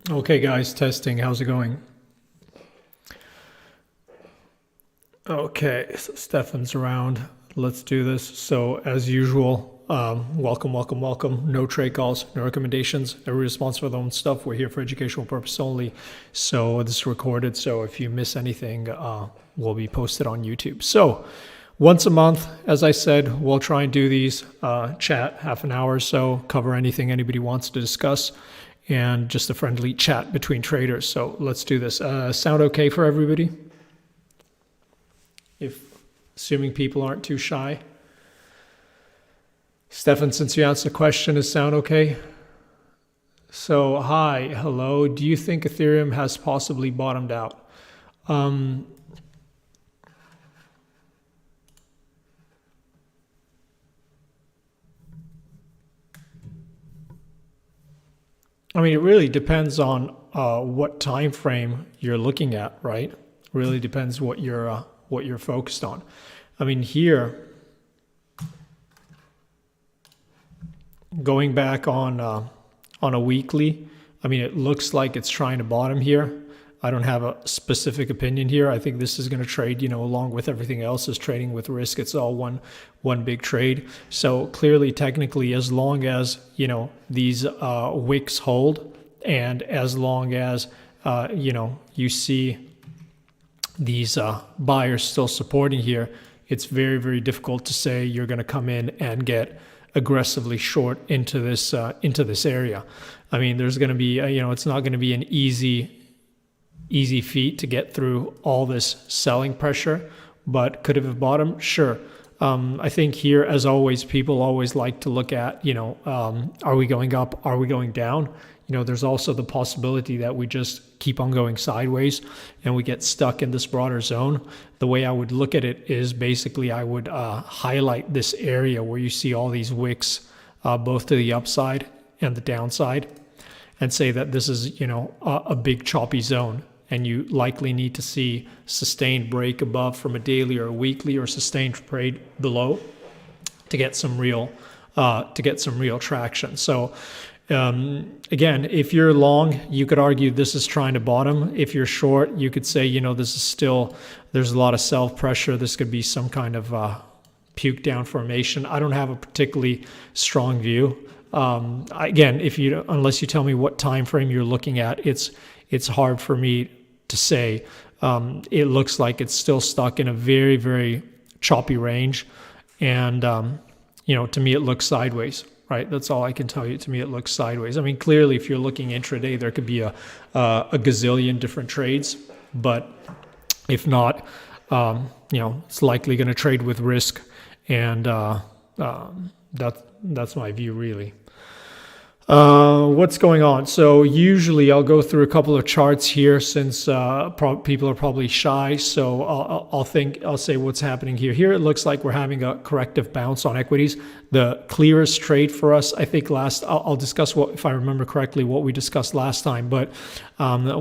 Okay, guys, testing. How's it going? Okay, so Stefan's around. Let's do this. So, as usual, welcome, welcome, welcome. No trade calls, no recommendations. Every response for their own stuff. We're here for educational purpose only. So, this is recorded. So, if you miss anything, will be posted on YouTube. So, once a month, as I said, we'll try and do these chat half an hour or so, cover anything anybody wants to discuss, and just a friendly chat between traders. So let's do this. Sound okay for everybody? If assuming people aren't too shy. Stefan, since you asked the question, is sound okay? So hi, hello. Do you think Ethereum has possibly bottomed out? I mean, it really depends on what time frame you're looking at, right? Really depends what you're focused on. I mean, here, going back on a weekly, I mean, it looks like it's trying to bottom here. I don't have a specific opinion here. I think this is going to trade, along with everything else is trading with risk. It's all one big trade. So clearly, technically, as long as, these wicks hold, and as long as, you see these buyers still supporting here, it's very, very difficult to say you're going to come in and get aggressively short into this area. I mean, there's going to be, it's not going to be an easy feat to get through all this selling pressure, but could it have bottomed? Sure. I think here, as always, people always like to look at, are we going up? Are we going down? There's also the possibility that we just keep on going sideways and we get stuck in this broader zone. The way I would look at it is basically I would highlight this area where you see all these wicks, both to the upside and the downside, and say that this is, a big choppy zone. And you likely need to see sustained break above from a daily or a weekly, or sustained trade below to get some real traction. So again, if you're long, you could argue this is trying to bottom. If you're short, you could say, this is still, there's a lot of self pressure. This could be some kind of puke down formation. I don't have a particularly strong view. Again, unless you tell me what time frame you're looking at, it's hard for me to say. It looks like it's still stuck in a very, very choppy range. And, to me, it looks sideways, right? That's all I can tell you. To me, it looks sideways. I mean, clearly, if you're looking intraday, there could be a gazillion different trades. But if not, it's likely going to trade with risk. And that's my view, really. What's going on? So usually I'll go through a couple of charts here since people are probably shy. So I'll say what's happening here. Here it looks like we're having a corrective bounce on equities. The clearest trade for us, I think I'll discuss if I remember correctly, what we discussed last time. But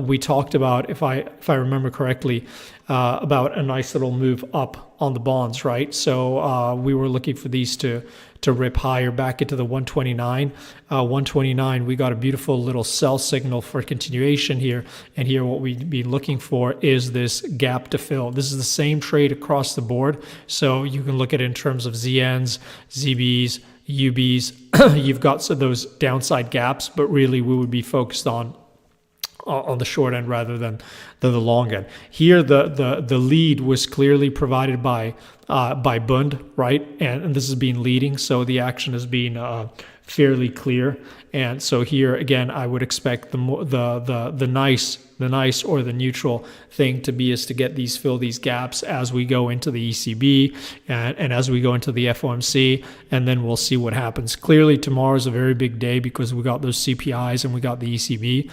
we talked about, if I remember correctly, about a nice little move up on the bonds, right? So we were looking for these to rip higher back into the 129. 129, we got a beautiful little sell signal for continuation here. And here what we'd be looking for is this gap to fill. This is the same trade across the board. So you can look at it in terms of ZNs, ZBs, UBs. You've got those downside gaps, but really we would be focused on the short end rather than the long end. Here, the lead was clearly provided by Bund, right? And this has been leading, so the action has been fairly clear. And so here again, I would expect the nice or the neutral thing to be is to fill these gaps as we go into the ECB and as we go into the FOMC, and then we'll see what happens. Clearly, tomorrow is a very big day because we got those CPIs and we got the ECB.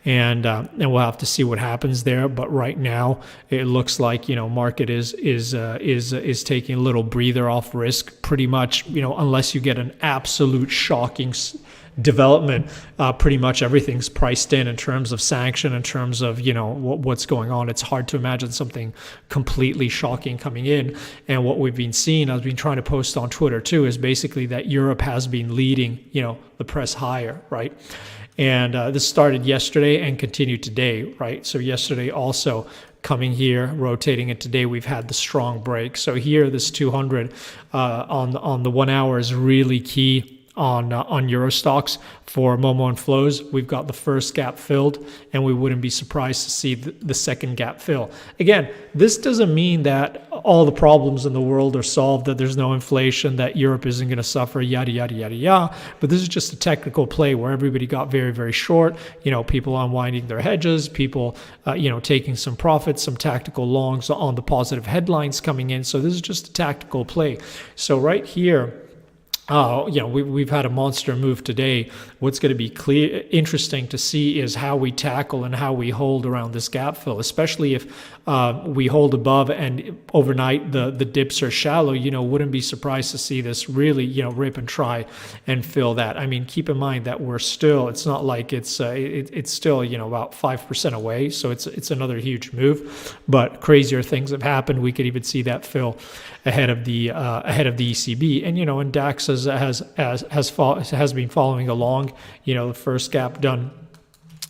And we'll have to see what happens there. But right now, it looks like market is taking a little breather off risk, pretty much. Unless you get an absolute shocking development, pretty much everything's priced in terms of sanction, in terms of, what's going on. It's hard to imagine something completely shocking coming in. And what we've been seeing, I've been trying to post on Twitter too, is basically that Europe has been leading, the press higher, right? And this started yesterday and continued today, right? So yesterday also coming here, rotating, and today we've had the strong break. So here, this 200 on the 1 hour is really key on Euro stocks. For Momo and Flows, we've got the first gap filled, and we wouldn't be surprised to see the second gap fill. Again, this doesn't mean that all the problems in the world are solved, that there's no inflation, that Europe isn't going to suffer, yada, yada, yada, yada. But this is just a technical play where everybody got very, very short. People unwinding their hedges, people, taking some profits, some tactical longs on the positive headlines coming in. So this is just a tactical play. So right here, we've had a monster move today. What's going to be interesting to see is how we tackle and how we hold around this gap fill, especially if we hold above and overnight the dips are shallow. Wouldn't be surprised to see this really, rip and try and fill that. I mean, keep in mind that it's not like it's still, about 5% away. So it's another huge move, but crazier things have happened. We could even see that fill ahead of the ECB, and DAX has been following along. The first gap done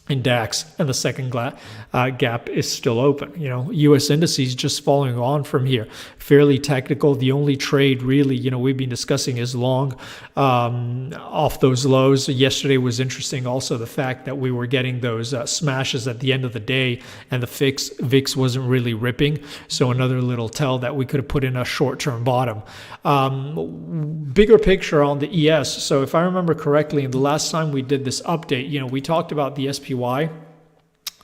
in DAX, and the second gap is still open. U.S. indices just following on from here, fairly technical. The only trade really, we've been discussing is long off those lows. Yesterday was interesting. Also, the fact that we were getting those smashes at the end of the day, and the VIX wasn't really ripping. So another little tell that we could have put in a short-term bottom. Bigger picture on the ES. So if I remember correctly, in the last time we did this update, we talked about the SPY.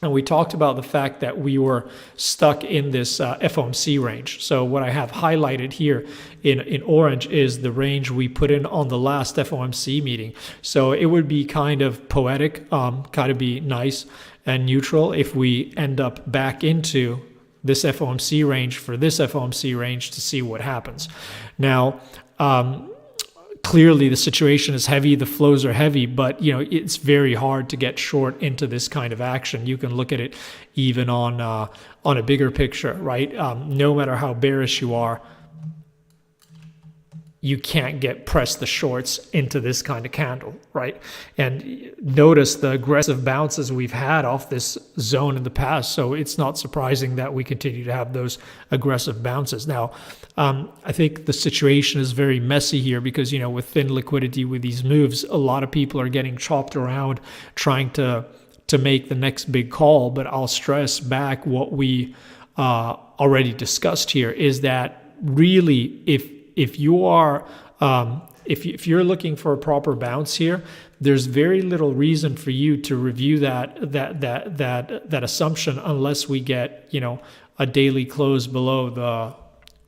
And we talked about the fact that we were stuck in this FOMC range. So what I have highlighted here in orange is the range we put in on the last FOMC meeting. So it would be kind of poetic, kind of be nice and neutral if we end up back into this FOMC range for this FOMC range to see what happens. Now, clearly the situation is heavy, the flows are heavy, but it's very hard to get short into this kind of action. You can look at it even on a bigger picture, right? No matter how bearish you are, you can't press the shorts into this kind of candle, right? And notice the aggressive bounces we've had off this zone in the past. So it's not surprising that we continue to have those aggressive bounces. Now, I think the situation is very messy here because, with thin liquidity with these moves, a lot of people are getting chopped around trying to make the next big call. But I'll stress back what we already discussed here is that really if you're looking for a proper bounce here, there's very little reason for you to review that assumption unless we get a daily close below the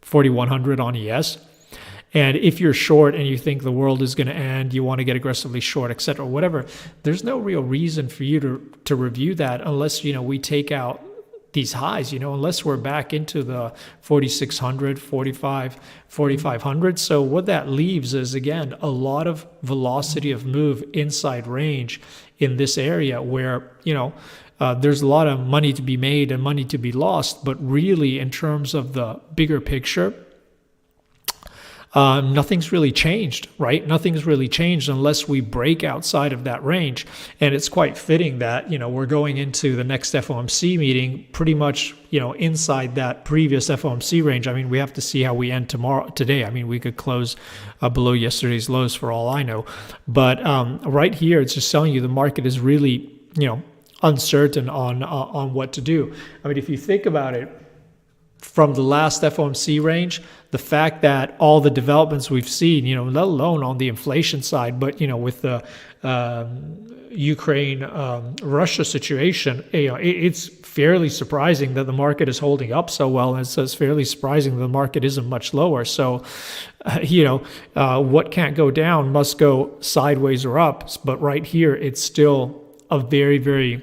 4100 on ES. And if you're short and you think the world is going to end, you want to get aggressively short, etc., whatever, there's no real reason for you to review that unless we take out these highs, unless we're back into the 4,600, 4,500. So what that leaves is, again, a lot of velocity of move inside range in this area where, there's a lot of money to be made and money to be lost. But really, in terms of the bigger picture, nothing's really changed, right? Nothing's really changed unless we break outside of that range. And it's quite fitting that, we're going into the next FOMC meeting pretty much, inside that previous FOMC range. I mean, we have to see how we end today. I mean, we could close below yesterday's lows for all I know. But right here, it's just telling you the market is really, uncertain on what to do. I mean, if you think about it, from the last FOMC range, the fact that all the developments we've seen, let alone on the inflation side, but, with the Ukraine-Russia situation, it's fairly surprising that the market is holding up so well. And it's fairly surprising that the market isn't much lower. So, what can't go down must go sideways or up. But right here, it's still a very, very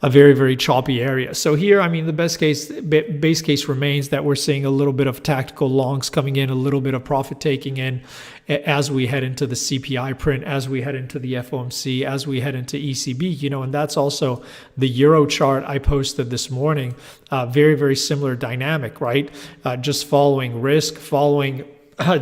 a very, very choppy area. So here, I mean, the base case remains that we're seeing a little bit of tactical longs coming in, a little bit of profit taking in as we head into the CPI print, as we head into the FOMC, as we head into ECB, and that's also the Euro chart I posted this morning. Very, very similar dynamic, right? Just following risk, following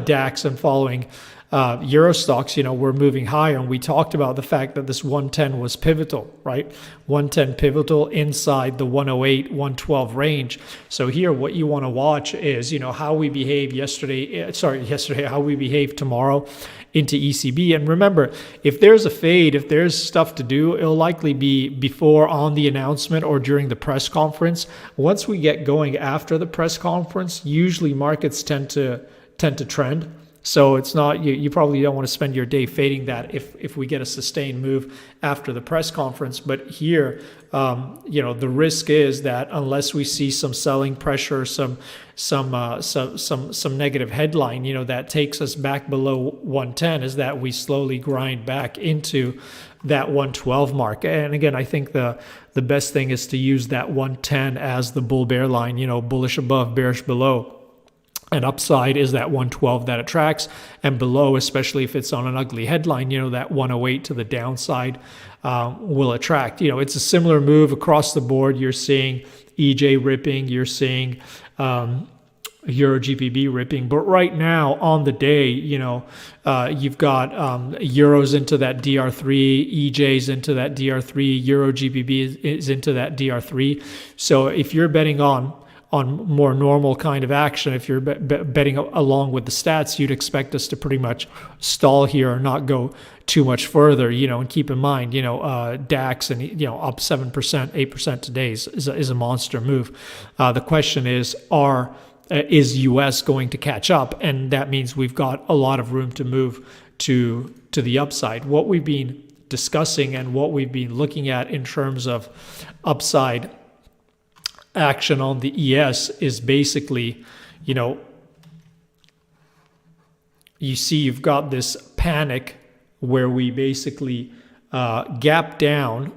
DAX and following Euro stocks, we're moving higher. And we talked about the fact that this 110 was pivotal, right? 110 pivotal inside the 108, 112 range. So here, what you want to watch is, how we behave how we behave tomorrow into ECB. And remember, if there's a fade, if there's stuff to do, it'll likely be before on the announcement or during the press conference. Once we get going after the press conference, usually markets tend to trend. So it's not, you probably don't want to spend your day fading that if we get a sustained move after the press conference. But here, the risk is that unless we see some selling pressure, some negative headline, that takes us back below 110, is that we slowly grind back into that 112 mark. And again, I think the best thing is to use that 110 as the bull bear line, bullish above, bearish below. And upside is that 112 that attracts, and below, especially if it's on an ugly headline, that 108 to the downside will attract. It's a similar move across the board. You're seeing EJ ripping, you're seeing Euro GBP ripping, but right now on the day, you've got Euros into that DR3, EJs into that DR3, Euro GBP is into that DR3. So if you're betting on more normal kind of action, if you're betting along with the stats, you'd expect us to pretty much stall here or not go too much further, and keep in mind, DAX and, up 7%, 8% today is a monster move. The question is US going to catch up? And that means we've got a lot of room to move to the upside. What we've been discussing and what we've been looking at in terms of upside action on the ES is basically, you see you've got this panic where we basically gap down,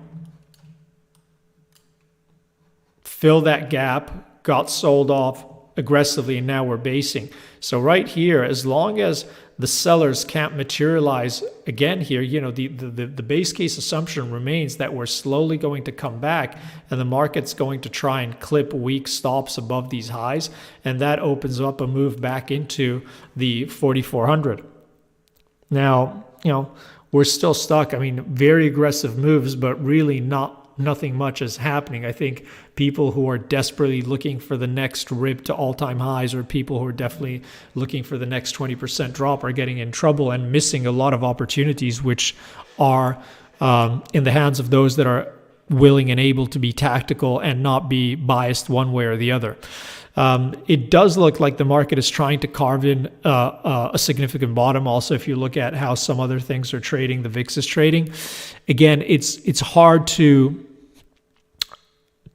fill that gap, got sold off aggressively, and now we're basing. So right here, as long as the sellers can't materialize again here, the base case assumption remains that we're slowly going to come back and the market's going to try and clip weak stops above these highs, and that opens up a move back into the 4,400. Now, we're still stuck. I mean, very aggressive moves, but really nothing much is happening. I think people who are desperately looking for the next rip to all-time highs, or people who are definitely looking for the next 20% drop, are getting in trouble and missing a lot of opportunities, which are in the hands of those that are willing and able to be tactical and not be biased one way or the other. It does look like the market is trying to carve in a significant bottom. Also, if you look at how some other things are trading, the VIX is trading. Again, it's hard to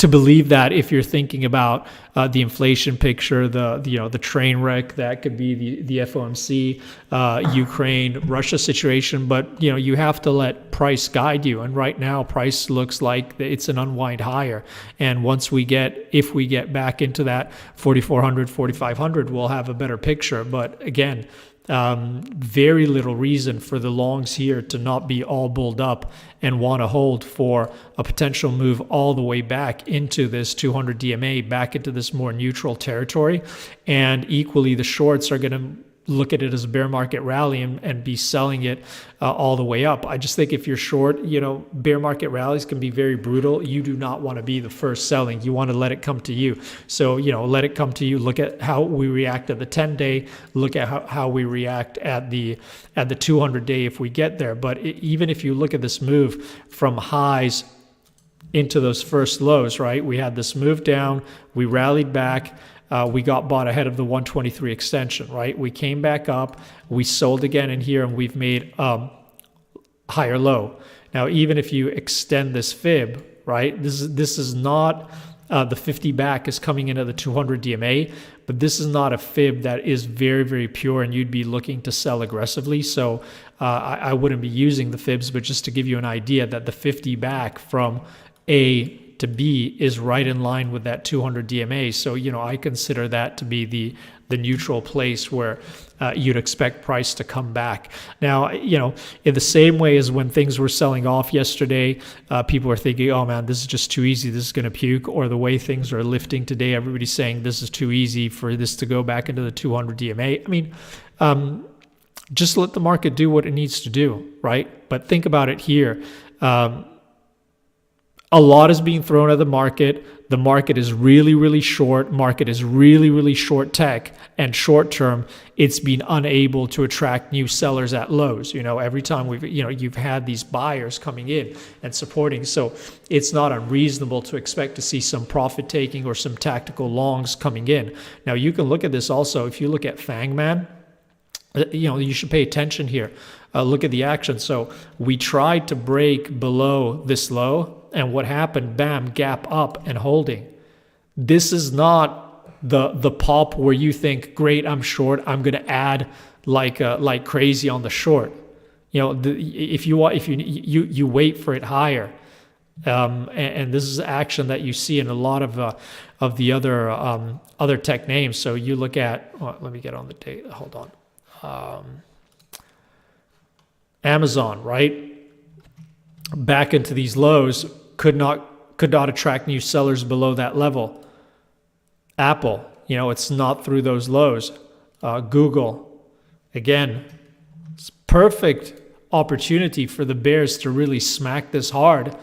believe that if you're thinking about the inflation picture, the train wreck that could be the FOMC, Ukraine, Russia situation. But you have to let price guide you. And right now, price looks like it's an unwind higher. And if we get back into that 4,400, 4,500, we'll have a better picture. But again, very little reason for the longs here to not be all bulled up and want to hold for a potential move all the way back into this 200 DMA, back into this more neutral territory. And equally, the shorts are going to look at it as a bear market rally and be selling it all the way up. I just think if you're short, bear market rallies can be very brutal. You do not want to be the first selling. You want to let it come to you. So, let it come to you. Look at how we react at the 10-day. Look at how we react at the 200-day if we get there. But even if you look at this move from highs into those first lows, right? We had this move down. We rallied back. We got bought ahead of the 123 extension, right? We came back up, we sold again in here, and we've made higher low. Now, even if you extend this fib, right, this is not the 50 back is coming into the 200 DMA, but this is not a fib that is very, very pure, and you'd be looking to sell aggressively. So I wouldn't be using the fibs, but just to give you an idea that the 50 back from a to be is right in line with that 200 DMA. So, I consider that to be the neutral place where you'd expect price to come back. Now, in the same way as when things were selling off yesterday, people are thinking, oh man, this is just too easy, this is going to puke. Or the way things are lifting today, everybody's saying this is too easy for this to go back into the 200 DMA. I mean, just let the market do what it needs to do, right? But think about it here. A lot is being thrown at the market. The market is really, really short. Market is really, really short tech. And short term, it's been unable to attract new sellers at lows. Every time you've had these buyers coming in and supporting. So it's not unreasonable to expect to see some profit taking or some tactical longs coming in. Now you can look at this also. If you look at Fangman, you should pay attention here. Look at the action. So we tried to break below this low. And what happened? Bam, gap up and holding. This is not the pop where you think, great, I'm short, I'm going to add like crazy on the short. If you wait for it higher, and this is action that you see in a lot of the other tech names. So you look at, let me get on the date. Hold on. Amazon, right? Back into these lows, could not attract new sellers below that level. Apple, it's not through those lows. Google, again, it's perfect opportunity for the bears to really smack this hard.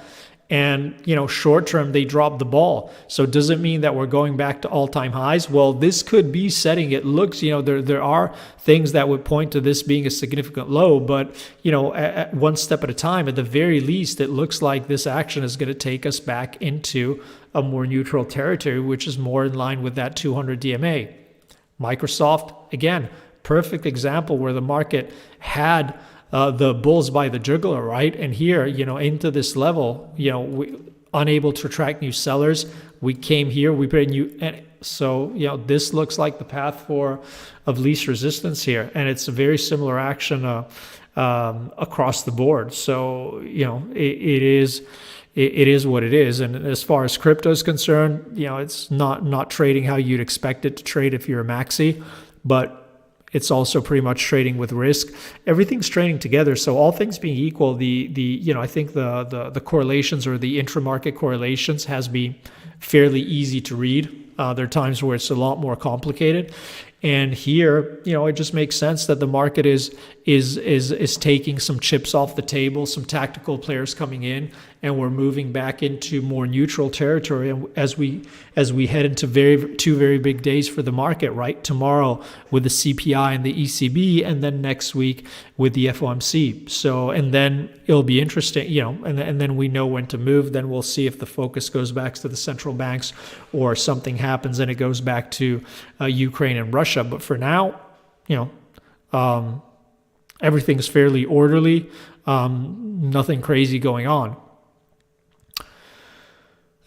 And, short term, they dropped the ball. So does it mean that we're going back to all-time highs? Well, this could be setting. It looks, there are things that would point to this being a significant low. But, at one step at a time, at the very least, it looks like this action is going to take us back into a more neutral territory, which is more in line with that 200 DMA. Microsoft, again, perfect example where the market had the bulls by the jugular, right? And here, into this level, unable to attract new sellers. We came here, we put a new, and so, this looks like the path of least resistance here. And it's a very similar action across the board. So, it is what it is. And as far as crypto is concerned, it's not trading how you'd expect it to trade if you're a maxi, but it's also pretty much trading with risk. Everything's trading together. So all things being equal, I think the correlations or the intra-market correlations has been fairly easy to read. There are times where it's a lot more complicated. And here, it just makes sense that the market is taking some chips off the table, some tactical players coming in, and we're moving back into more neutral territory. And as we head into two very big days for the market, right? Tomorrow with the CPI and the ECB, and then next week with the FOMC. So, and then it'll be interesting, and then we know when to move. Then we'll see if the focus goes back to the central banks or something happens and it goes back to Ukraine and Russia. But for now, everything's fairly orderly, nothing crazy going on.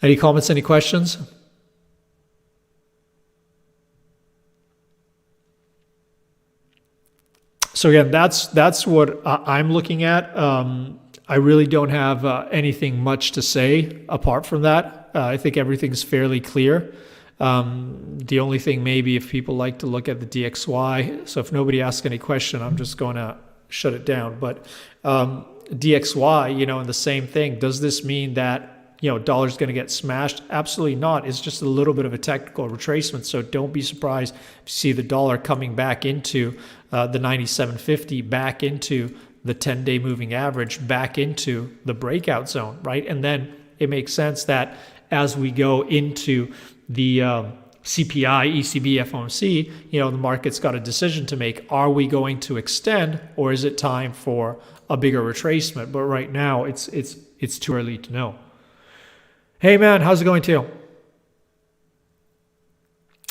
Any comments, any questions? So again, that's what I'm looking at. I really don't have anything much to say apart from that. I think everything's fairly clear. The only thing maybe if people like to look at the DXY, so if nobody asks any question, I'm just going to shut it down. But DXY, and the same thing, does this mean that, dollar's going to get smashed? Absolutely not. It's just a little bit of a technical retracement. So don't be surprised if you see the dollar coming back into the 97.50, back into the 10-day moving average, back into the breakout zone, right? And then it makes sense that as we go into the CPI, ECB, FOMC, the market's got a decision to make. Are we going to extend, or is it time for a bigger retracement? But right now, it's too early to know. Hey man, how's it going too?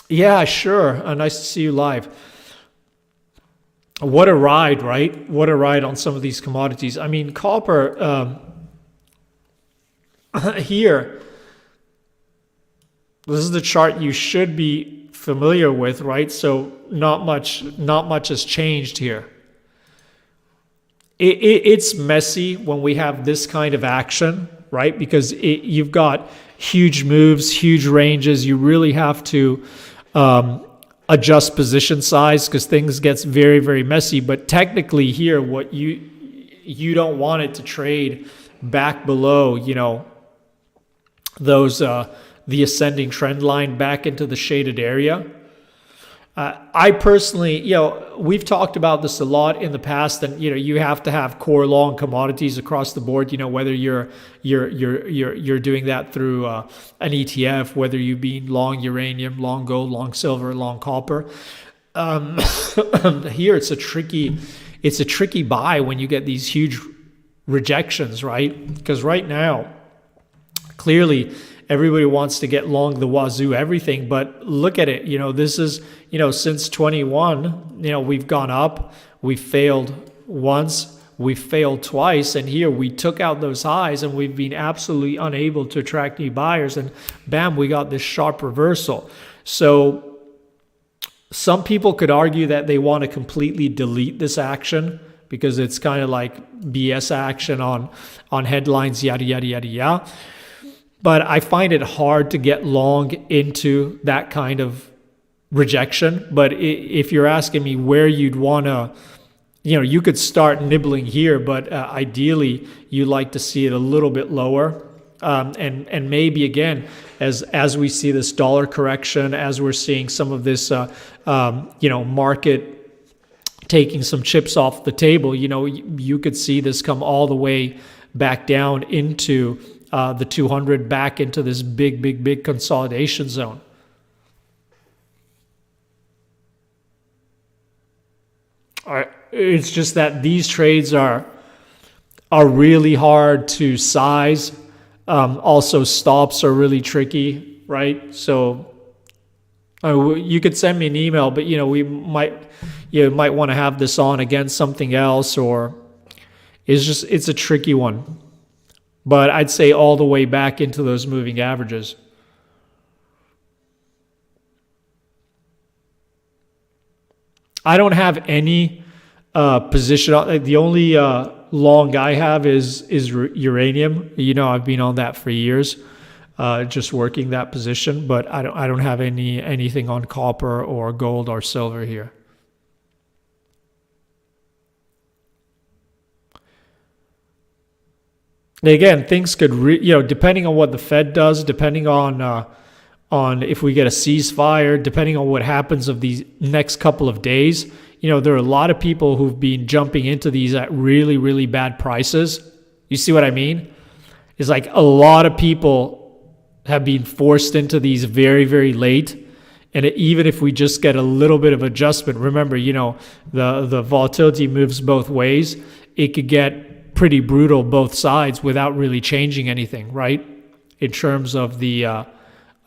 Yeah, sure. Nice to see you live. What a ride, right? What a ride on some of these commodities. I mean, copper here. This is the chart you should be familiar with, right? So not much has changed here. It's messy when we have this kind of action, right? Because you've got huge moves, huge ranges. You really have to adjust position size because things gets very, very messy. But technically here, what you don't want it to trade back below, those the ascending trend line back into the shaded area. I personally, we've talked about this a lot in the past, and you have to have core long commodities across the board. Whether you're doing that through an ETF, whether you be long uranium, long gold, long silver, long copper. Here it's a tricky buy when you get these huge rejections, right? Because right now, clearly, everybody wants to get long the wazoo everything, but look at it. This is, since 21, we've gone up, we failed once, we failed twice, and here we took out those highs and we've been absolutely unable to attract new buyers, and bam, we got this sharp reversal. So some people could argue that they want to completely delete this action because it's kind of like BS action on headlines, yada, yada, yada, yada. But I find it hard to get long into that kind of rejection. But if you're asking me where you'd want to, you could start nibbling here, but ideally you'd like to see it a little bit lower. And maybe again, as we see this dollar correction, as we're seeing some of this, market taking some chips off the table, you could see this come all the way back down into the 200, back into this big consolidation zone. It's just that these trades are really hard to size. Also, stops are really tricky, right? So you could send me an email, but we might want to have this on against something else, or it's a tricky one. But I'd say all the way back into those moving averages. I don't have any position. The only long I have is uranium. I've been on that for years, just working that position. But I don't have anything on copper or gold or silver here. And again, things could, depending on what the Fed does, depending on if we get a ceasefire, depending on what happens of these next couple of days, there are a lot of people who've been jumping into these at really, really bad prices. You see what I mean? It's like a lot of people have been forced into these very, very late. And even if we just get a little bit of adjustment, remember, the volatility moves both ways. It could get pretty brutal both sides without really changing anything, right? In terms of the,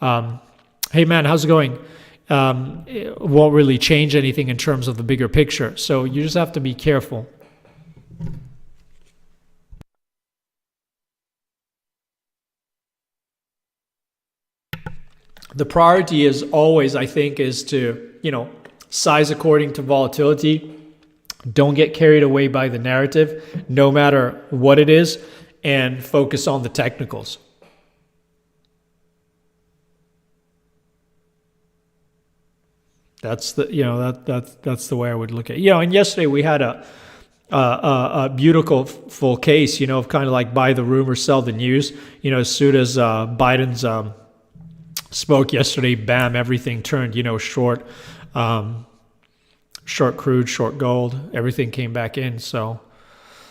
hey man, how's it going? It won't really change anything in terms of the bigger picture. So you just have to be careful. The priority is always, I think, is to, size according to volatility. Don't get carried away by the narrative, no matter what it is, and focus on the technicals. That's the that's the way I would look at it. And yesterday we had a beautiful full case, of kind of like buy the rumor, sell the news. As soon as Biden's spoke yesterday, bam, everything turned, short. Short crude, short gold, everything came back in. So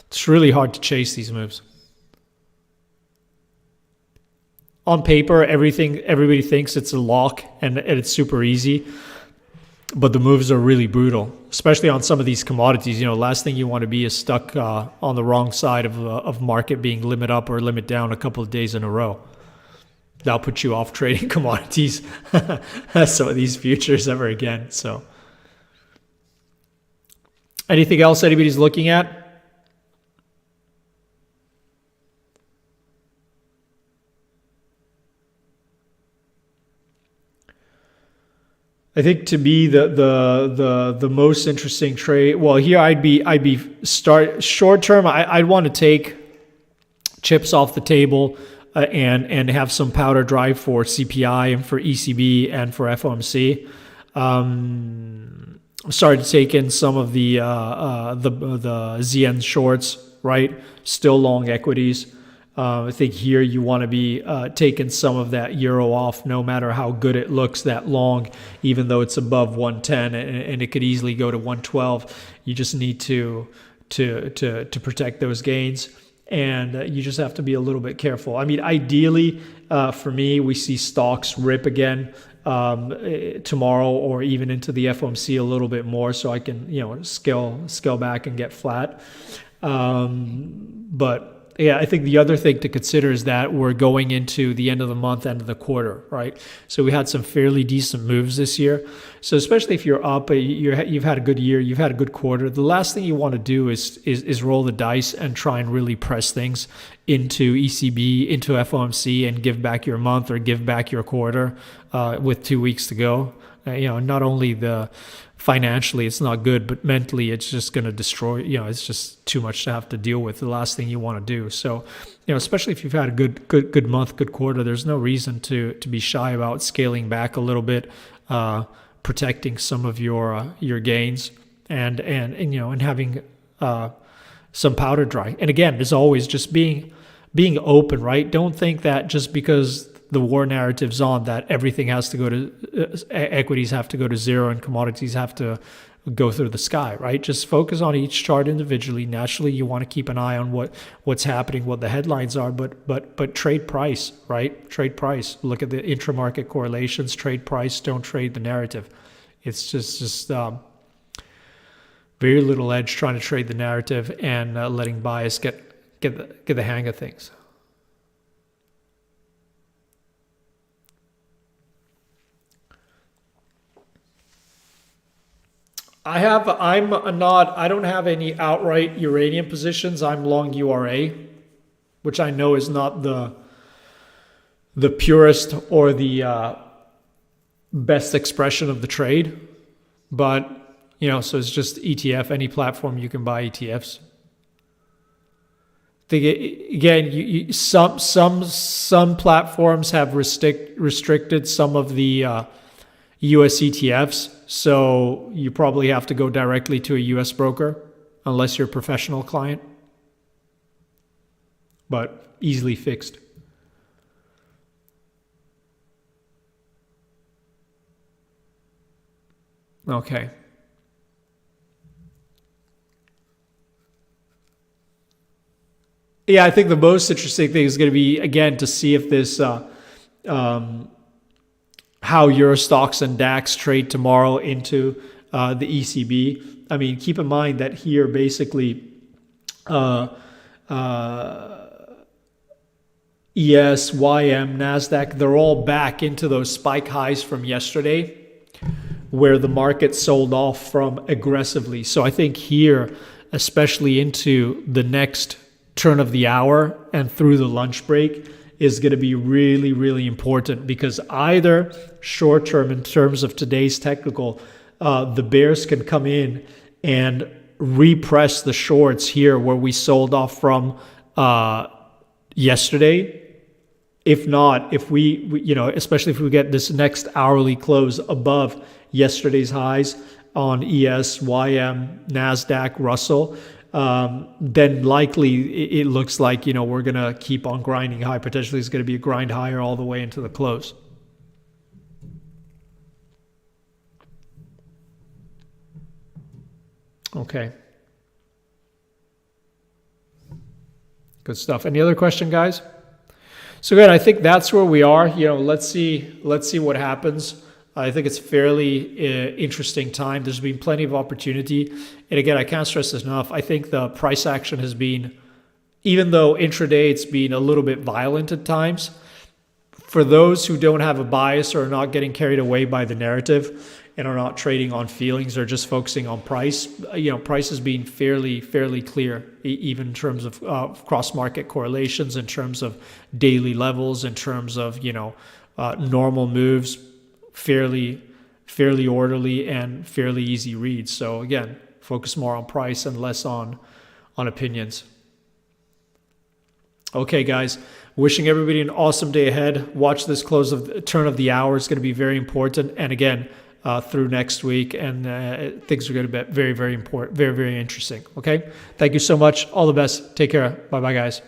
it's really hard to chase these moves. On paper, everybody thinks it's a lock and it's super easy, but the moves are really brutal, especially on some of these commodities. Last thing you want to be is stuck on the wrong side of market being limit up or limit down a couple of days in a row. That'll put you off trading commodities, some of these futures ever again. So. Anything else anybody's looking at? I think to me the most interesting trade. Well, here I'd be short term. I'd want to take chips off the table. and have some powder dry for CPI and for ECB and for FOMC. Started to take in some of the ZN shorts, right? Still long equities. I think here you want to be taking some of that euro off, no matter how good it looks that long, even though it's above 110 and it could easily go to 112. You just need to protect those gains, and you just have to be a little bit careful. I mean, ideally, for me, we see stocks rip again tomorrow or even into the FOMC a little bit more, so I can scale back and get flat. But yeah, I think the other thing to consider is that we're going into the end of the month, end of the quarter, right? So we had some fairly decent moves this year. So especially if you're up, you've had a good year, you've had a good quarter. The last thing you want to do is roll the dice and try and really press things into ECB, into FOMC, and give back your month or give back your quarter with 2 weeks to go. Not only financially it's not good, but mentally it's just going to destroy, it's just too much to have to deal with. The last thing you want to do. So, especially if you've had a good month, good quarter, there's no reason to be shy about scaling back a little bit, protecting some of your gains and having some powder dry. And again, there's always just being open, right? Don't think that just because the war narrative's on that everything has to go to equities have to go to zero and commodities have to go through the sky, right? Just focus on each chart individually. Naturally, you want to keep an eye on what's happening, what the headlines are, but trade price, right? Trade price. Look at the intramarket correlations. Trade price. Don't trade the narrative. It's just very little edge trying to trade the narrative and letting bias get the hang of things. I don't have any outright uranium positions. I'm long URA, which I know is not the purest or the best expression of the trade, but so it's just ETF. Any platform you can buy ETFs. Again, some platforms have restricted some of the US ETFs, so you probably have to go directly to a US broker unless you're a professional client, but easily fixed. Okay. Yeah, I think the most interesting thing is going to be, again, to see if this how Eurostoxx and DAX trade tomorrow into the ECB. I mean, keep in mind that here basically ES, YM, NASDAQ, they're all back into those spike highs from yesterday where the market sold off from aggressively. So I think here, especially into the next turn of the hour and through the lunch break, is going to be really, really important, because either short term, in terms of today's technical, the bears can come in and repress the shorts here where we sold off from yesterday. If not, if we especially if we get this next hourly close above yesterday's highs on ES, YM, NASDAQ, Russell, then likely it looks like, we're going to keep on grinding high. Potentially it's going to be a grind higher all the way into the close. Okay. Good stuff. Any other question, guys? So good. I think that's where we are. Let's see what happens. I think it's fairly interesting time. There's been plenty of opportunity. And again, I can't stress this enough. I think the price action has been, even though intraday it's been a little bit violent at times, for those who don't have a bias or are not getting carried away by the narrative and are not trading on feelings or just focusing on price, price has been fairly clear, even in terms of cross-market correlations, in terms of daily levels, in terms of, normal moves, fairly orderly and fairly easy reads. So again, focus more on price and less on opinions. Okay, guys, wishing everybody an awesome day ahead. Watch this close of the turn of the hour. It's going to be very important. And again, through next week, and things are going to be very, very important, very, very interesting. Okay, thank you so much. All the best. Take care. Bye bye, guys.